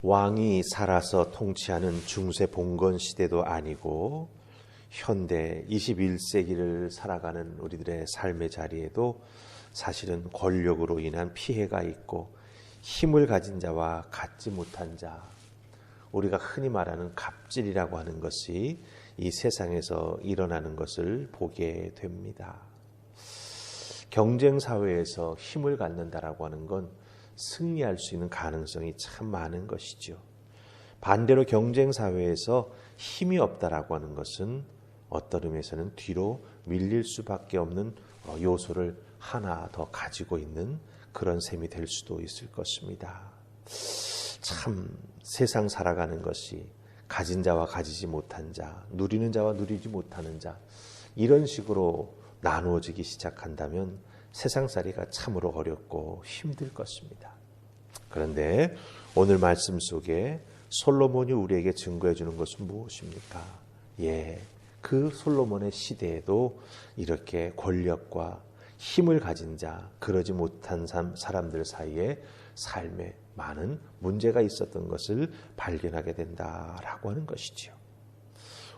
왕이 살아서 통치하는 중세 봉건 시대도 아니고 현대 21세기를 살아가는 우리들의 삶의 자리에도 사실은 권력으로 인한 피해가 있고 힘을 가진 자와 갖지 못한 자, 우리가 흔히 말하는 갑질이라고 하는 것이 이 세상에서 일어나는 것을 보게 됩니다. 경쟁 사회에서 힘을 갖는다라고 하는 건 승리할 수 있는 가능성이 참 많은 것이죠. 반대로 경쟁 사회에서 힘이 없다라고 하는 것은 어떤 의미에서는 뒤로 밀릴 수밖에 없는 요소를 하나 더 가지고 있는 그런 셈이 될 수도 있을 것입니다. 참 세상 살아가는 것이 가진 자와 가지지 못한 자, 누리는 자와 누리지 못하는 자, 이런 식으로 나누어지기 시작한다면 세상살이가 참으로 어렵고 힘들 것입니다. 그런데 오늘 말씀 속에 솔로몬이 우리에게 증거해 주는 것은 무엇입니까? 그 솔로몬의 시대에도 이렇게 권력과 힘을 가진 자, 그러지 못한 사람들 사이에 삶에 많은 문제가 있었던 것을 발견하게 된다라고 하는 것이지요.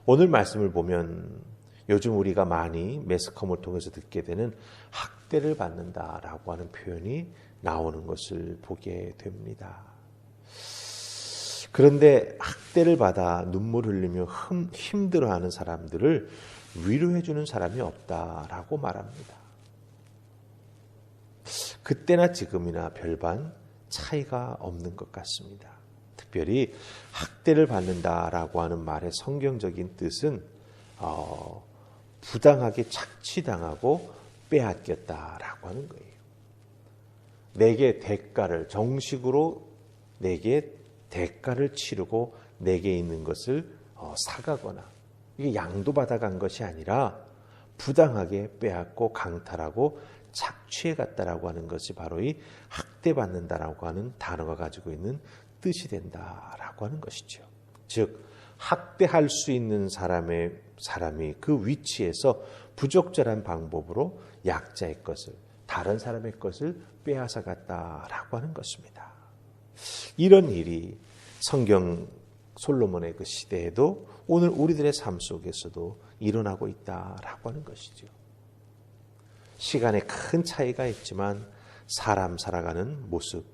오늘 말씀을 보면 요즘 우리가 많이 매스컴을 통해서 듣게 되는 학대를 받는다라고 하는 표현이 나오는 것을 보게 됩니다. 그런데 학대를 받아 눈물 흘리며 힘들어하는 사람들을 위로해 주는 사람이 없다라고 말합니다. 그때나 지금이나 별반 차이가 없는 것 같습니다. 특별히 학대를 받는다라고 하는 말의 성경적인 뜻은 부당하게 착취당하고 빼앗겼다라고 하는 거예요. 내게 대가를 정식으로 내게 대가를 치르고 내게 있는 것을 사가거나 이게 양도받아간 것이 아니라 부당하게 빼앗고 강탈하고 착취해 갔다라고 하는 것이 바로 이 학대받는다라고 하는 단어가 가지고 있는 뜻이 된다라고 하는 것이죠. 즉 학대할 수 있는 사람이 그 위치에서 부적절한 방법으로 약자의 것을, 다른 사람의 것을 빼앗아 갔다라고 하는 것입니다. 이런 일이 성경 솔로몬의 그 시대에도 오늘 우리들의 삶 속에서도 일어나고 있다라고 하는 것이죠. 시간에 큰 차이가 있지만 사람 살아가는 모습,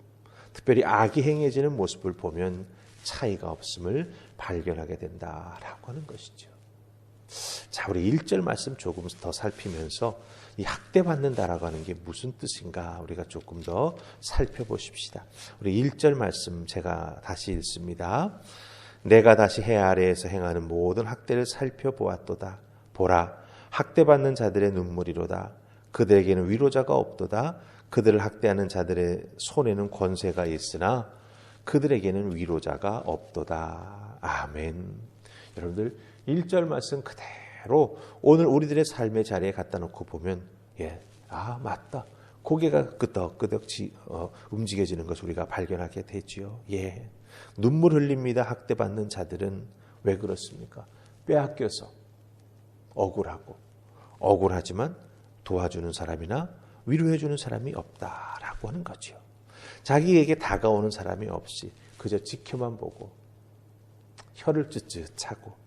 특별히 악이 행해지는 모습을 보면 차이가 없음을 발견하게 된다라고 하는 것이죠. 자, 우리 1절 말씀 조금 더 살피면서 이 학대받는다라고 하는 게 무슨 뜻인가 우리가 조금 더 살펴보십시다. 우리 1절 말씀 제가 다시 읽습니다. 내가 다시 해 아래에서 행하는 모든 학대를 살펴보았도다. 보라, 학대받는 자들의 눈물이로다. 그들에게는 위로자가 없도다. 그들을 학대하는 자들의 손에는 권세가 있으나 그들에게는 위로자가 없도다. 아멘. 여러분들 1절 말씀 그대로 오늘 우리들의 삶의 자리에 갖다 놓고 보면 맞다. 고개가 끄덕끄덕 움직여지는 것을 우리가 발견하게 되지요. 눈물 흘립니다. 학대받는 자들은 왜 그렇습니까? 빼앗겨서 억울하지만 도와주는 사람이나 위로해주는 사람이 없다라고 하는 거죠. 자기에게 다가오는 사람이 없이 그저 지켜만 보고 혀를 쯧쯧하고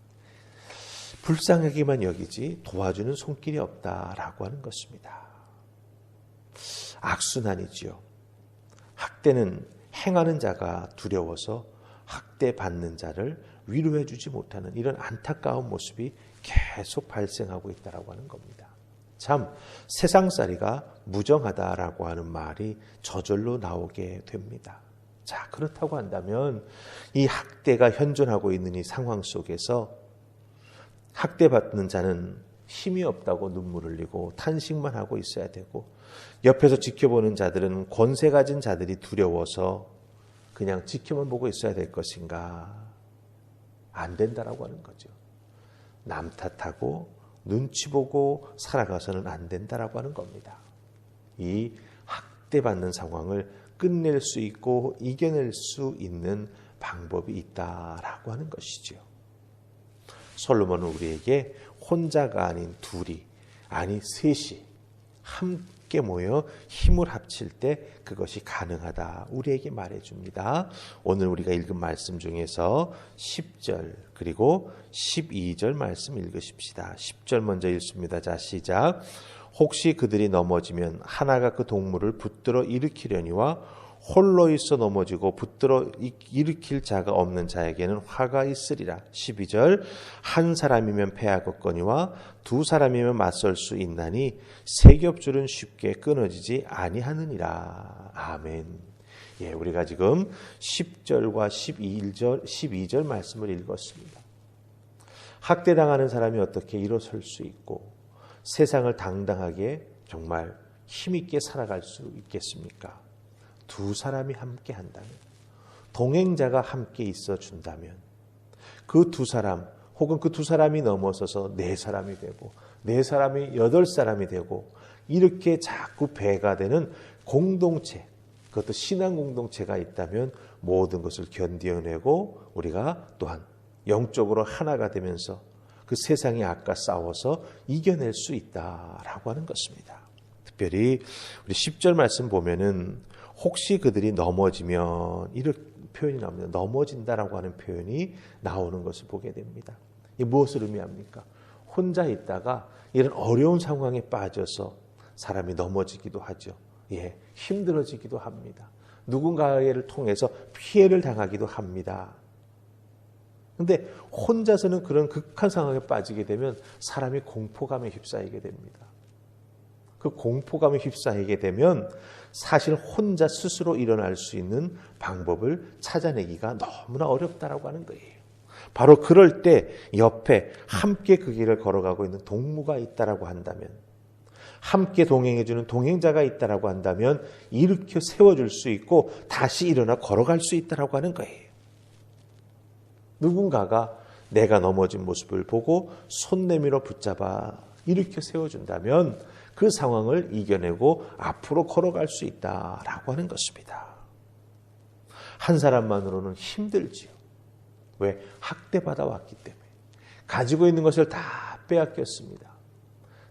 불쌍하게만 여기지 도와주는 손길이 없다라고 하는 것입니다. 악순환이지요. 학대는 행하는 자가 두려워서 학대받는 자를 위로해주지 못하는 이런 안타까운 모습이 계속 발생하고 있다라고 하는 겁니다. 참 세상살이가 무정하다라고 하는 말이 저절로 나오게 됩니다. 자, 그렇다고 한다면 이 학대가 현존하고 있는 이 상황 속에서 학대받는 자는 힘이 없다고 눈물 흘리고 탄식만 하고 있어야 되고 옆에서 지켜보는 자들은 권세 가진 자들이 두려워서 그냥 지켜만 보고 있어야 될 것인가? 안 된다라고 하는 거죠. 남 탓하고 눈치 보고 살아가서는 안 된다라고 하는 겁니다. 이 학대받는 상황을 끝낼 수 있고 이겨낼 수 있는 방법이 있다라고 하는 것이죠. 솔로몬은 우리에게 혼자가 아닌 둘이, 아니 셋이 함께 모여 힘을 합칠 때 그것이 가능하다. 우리에게 말해줍니다. 오늘 우리가 읽은 말씀 중에서 10절 그리고 12절 말씀 읽으십시다. 10절 먼저 읽습니다. 자, 시작. 혹시 그들이 넘어지면 하나가 그 동물을 붙들어 일으키려니와 홀로 있어 넘어지고 붙들어 일으킬 자가 없는 자에게는 화가 있으리라. 12절 한 사람이면 패하겠거니와 두 사람이면 맞설 수 있나니 세 겹줄은 쉽게 끊어지지 아니하느니라. 아멘. 예, 우리가 지금 10절과 12절 말씀을 읽었습니다. 학대당하는 사람이 어떻게 일어설 수 있고 세상을 당당하게 정말 힘있게 살아갈 수 있겠습니까? 두 사람이 함께 한다면, 동행자가 함께 있어 준다면 그 두 사람 혹은 그 두 사람이 넘어서서 네 사람이 되고 네 사람이 여덟 사람이 되고 이렇게 자꾸 배가 되는 공동체, 그것도 신앙 공동체가 있다면 모든 것을 견뎌내고 우리가 또한 영적으로 하나가 되면서 그 세상이 아까 싸워서 이겨낼 수 있다라고 하는 것입니다. 특별히 우리 10절 말씀 보면은 혹시 그들이 넘어지면 이런 표현이 나옵니다. 넘어진다라고 하는 표현이 나오는 것을 보게 됩니다. 이게 무엇을 의미합니까? 혼자 있다가 이런 어려운 상황에 빠져서 사람이 넘어지기도 하죠. 예, 힘들어지기도 합니다. 누군가를 통해서 피해를 당하기도 합니다. 그런데 혼자서는 그런 극한 상황에 빠지게 되면 사람이 공포감에 휩싸이게 됩니다. 그 공포감에 휩싸이게 되면 사실 혼자 스스로 일어날 수 있는 방법을 찾아내기가 너무나 어렵다라고 하는 거예요. 바로 그럴 때 옆에 함께 그 길을 걸어가고 있는 동무가 있다라고 한다면, 함께 동행해주는 동행자가 있다라고 한다면 일으켜 세워줄 수 있고 다시 일어나 걸어갈 수 있다라고 하는 거예요. 누군가가 내가 넘어진 모습을 보고 손 내밀어 붙잡아 일으켜 세워준다면 그 상황을 이겨내고 앞으로 걸어갈 수 있다라고 하는 것입니다. 한 사람만으로는 힘들지요. 왜? 학대받아 왔기 때문에. 가지고 있는 것을 다 빼앗겼습니다.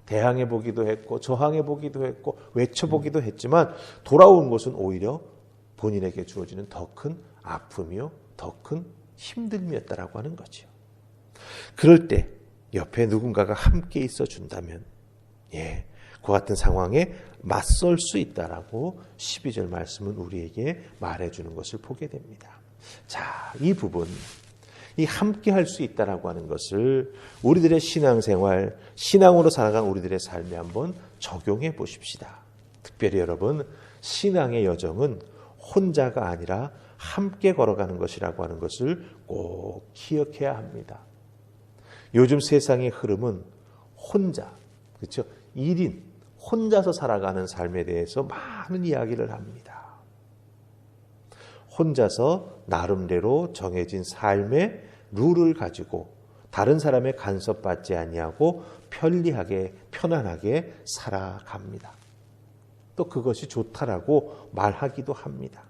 대항해 보기도 했고 저항해 보기도 했고 외쳐보기도 했지만 돌아온 것은 오히려 본인에게 주어지는 더 큰 아픔이요, 더 큰 힘듦이었다라고 하는 거죠. 그럴 때 옆에 누군가가 함께 있어 준다면, 예, 그 같은 상황에 맞설 수 있다라고 12절 말씀은 우리에게 말해주는 것을 보게 됩니다. 자, 이 부분, 이 함께 할 수 있다라고 하는 것을 우리들의 신앙생활, 신앙으로 살아간 우리들의 삶에 한번 적용해 보십시다. 특별히 여러분, 신앙의 여정은 혼자가 아니라 함께 걸어가는 것이라고 하는 것을 꼭 기억해야 합니다. 요즘 세상의 흐름은 혼자, 그렇죠? 1인, 혼자서 살아가는 삶에 대해서 많은 이야기를 합니다. 혼자서 나름대로 정해진 삶의 룰을 가지고 다른 사람의 간섭받지 아니하고 편리하게, 편안하게 살아갑니다. 또 그것이 좋다라고 말하기도 합니다.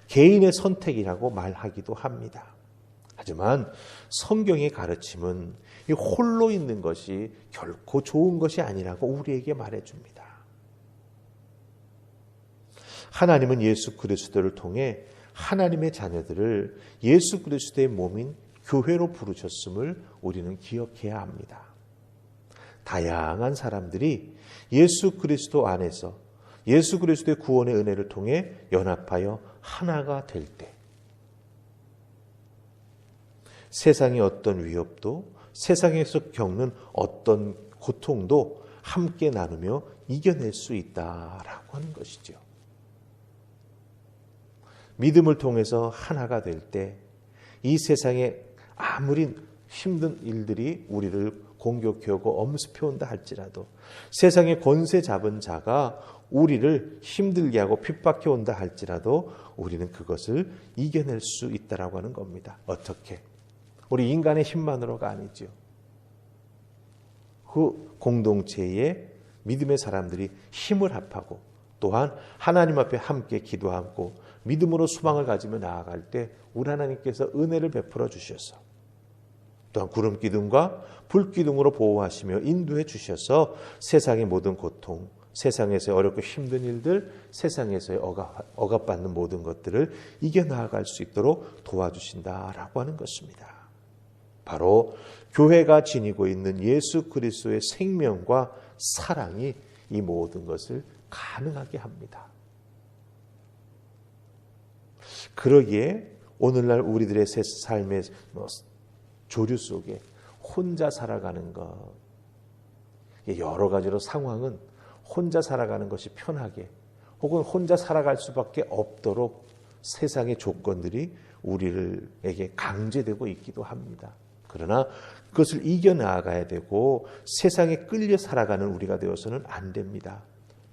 개인의 선택이라고 말하기도 합니다. 하지만 성경의 가르침은 이 홀로 있는 것이 결코 좋은 것이 아니라고 우리에게 말해줍니다. 하나님은 예수 그리스도를 통해 하나님의 자녀들을 예수 그리스도의 몸인 교회로 부르셨음을 우리는 기억해야 합니다. 다양한 사람들이 예수 그리스도 안에서 예수 그리스도의 구원의 은혜를 통해 연합하여 하나가 될 때 세상의 어떤 위협도 세상에서 겪는 어떤 고통도 함께 나누며 이겨낼 수 있다라고 하는 것이죠. 믿음을 통해서 하나가 될 때 이 세상에 아무리 힘든 일들이 우리를 공격해 오고 엄습해 온다 할지라도, 세상의 권세 잡은 자가 우리를 힘들게 하고 핍박해 온다 할지라도 우리는 그것을 이겨낼 수 있다라고 하는 겁니다. 어떻게? 우리 인간의 힘만으로가 아니죠. 그 공동체의 믿음의 사람들이 힘을 합하고 또한 하나님 앞에 함께 기도하고 믿음으로 소망을 가지며 나아갈 때 우리 하나님께서 은혜를 베풀어 주셔서 또한 구름 기둥과 불 기둥으로 보호하시며 인도해 주셔서 세상의 모든 고통, 세상에서의 어렵고 힘든 일들, 세상에서의 억압받는 모든 것들을 이겨나갈 수 있도록 도와주신다라고 하는 것입니다. 바로 교회가 지니고 있는 예수 그리스도의 생명과 사랑이 이 모든 것을 가능하게 합니다. 그러기에 오늘날 우리들의 삶의 조류 속에 혼자 살아가는 것, 여러 가지로 상황은 혼자 살아가는 것이 편하게 혹은 혼자 살아갈 수밖에 없도록 세상의 조건들이 우리에게 강제되고 있기도 합니다. 그러나 그것을 이겨나가야 되고 세상에 끌려 살아가는 우리가 되어서는 안 됩니다.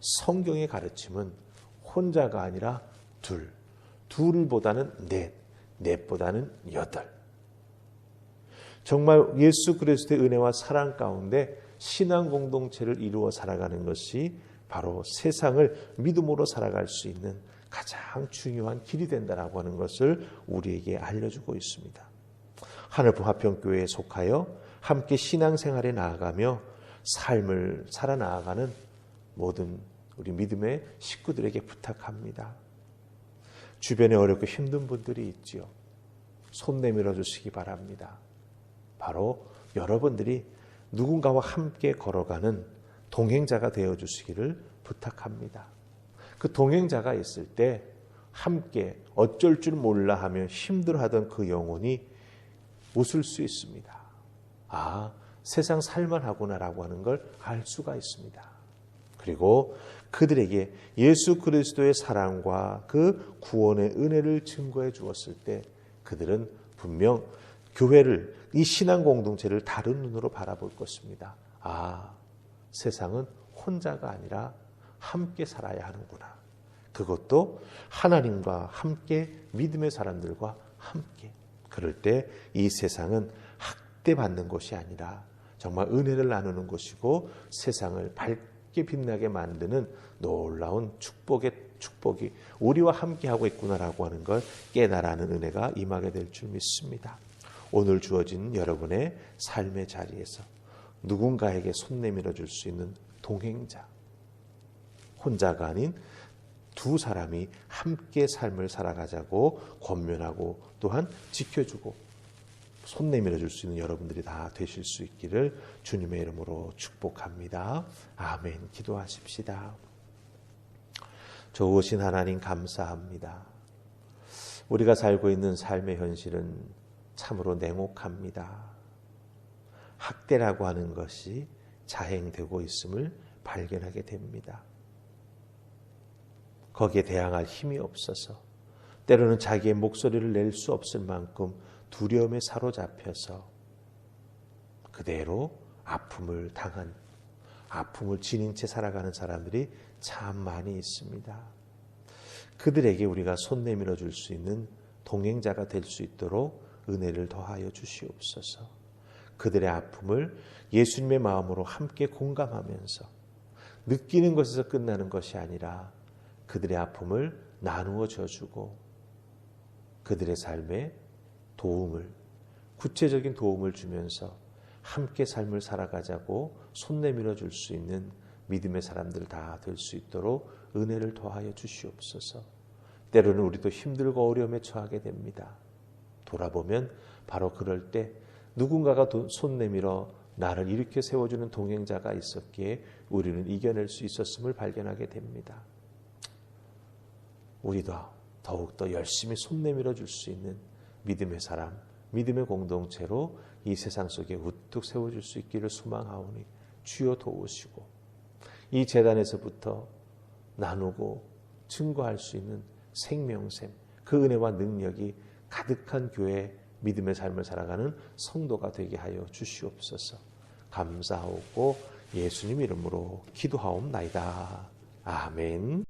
성경의 가르침은 혼자가 아니라 둘보다는 넷보다는 여덟. 정말 예수 그리스도의 은혜와 사랑 가운데 신앙 공동체를 이루어 살아가는 것이 바로 세상을 믿음으로 살아갈 수 있는 가장 중요한 길이 된다라고 하는 것을 우리에게 알려주고 있습니다. 하늘품 화평교회에 속하여 함께 신앙생활에 나아가며 삶을 살아나가는 모든 우리 믿음의 식구들에게 부탁합니다. 주변에 어렵고 힘든 분들이 있지요. 손 내밀어 주시기 바랍니다. 바로 여러분들이 누군가와 함께 걸어가는 동행자가 되어 주시기를 부탁합니다. 그 동행자가 있을 때 함께 어쩔 줄 몰라 하며 힘들어하던 그 영혼이 웃을 수 있습니다. 아, 세상 살만하구나라고 하는 걸 알 수가 있습니다. 그리고 그들에게 예수 그리스도의 사랑과 그 구원의 은혜를 증거해 주었을 때 그들은 분명 교회를, 이 신앙 공동체를 다른 눈으로 바라볼 것입니다. 아, 세상은 혼자가 아니라 함께 살아야 하는구나. 그것도 하나님과 함께, 믿음의 사람들과 함께. 그럴 때 이 세상은 학대받는 것이 아니라 정말 은혜를 나누는 것이고 세상을 밝게 빛나게 만드는 놀라운 축복이 우리와 함께하고 있구나라고 하는 걸 깨달아는 은혜가 임하게 될 줄 믿습니다. 오늘 주어진 여러분의 삶의 자리에서 누군가에게 손 내밀어 줄 수 있는 동행자, 혼자가 아닌 두 사람이 함께 삶을 살아가자고 권면하고 또한 지켜주고 손 내밀어 줄 수 있는 여러분들이 다 되실 수 있기를 주님의 이름으로 축복합니다. 아멘. 기도하십시다. 좋으신 하나님 감사합니다. 우리가 살고 있는 삶의 현실은 참으로 냉혹합니다. 학대라고 하는 것이 자행되고 있음을 발견하게 됩니다. 거기에 대항할 힘이 없어서 때로는 자기의 목소리를 낼 수 없을 만큼 두려움에 사로잡혀서 그대로 아픔을 지닌 채 살아가는 사람들이 참 많이 있습니다. 그들에게 우리가 손 내밀어 줄 수 있는 동행자가 될 수 있도록 은혜를 더하여 주시옵소서. 그들의 아픔을 예수님의 마음으로 함께 공감하면서 느끼는 것에서 끝나는 것이 아니라 그들의 아픔을 나누어 져주고 그들의 삶에 구체적인 도움을 주면서 함께 삶을 살아가자고 손 내밀어 줄 수 있는 믿음의 사람들 다 될 수 있도록 은혜를 더하여 주시옵소서. 때로는 우리도 힘들고 어려움에 처하게 됩니다. 돌아보면 바로 그럴 때 누군가가 손 내밀어 나를 일으켜 세워주는 동행자가 있었기에 우리는 이겨낼 수 있었음을 발견하게 됩니다. 우리도 더욱더 열심히 손 내밀어 줄 수 있는 믿음의 사람, 믿음의 공동체로 이 세상 속에 우뚝 세워줄 수 있기를 소망하오니 주여 도우시고 이 제단에서부터 나누고 증거할 수 있는 생명샘, 그 은혜와 능력이 가득한 교회, 믿음의 삶을 살아가는 성도가 되게 하여 주시옵소서. 감사하고 예수님 이름으로 기도하옵나이다. 아멘.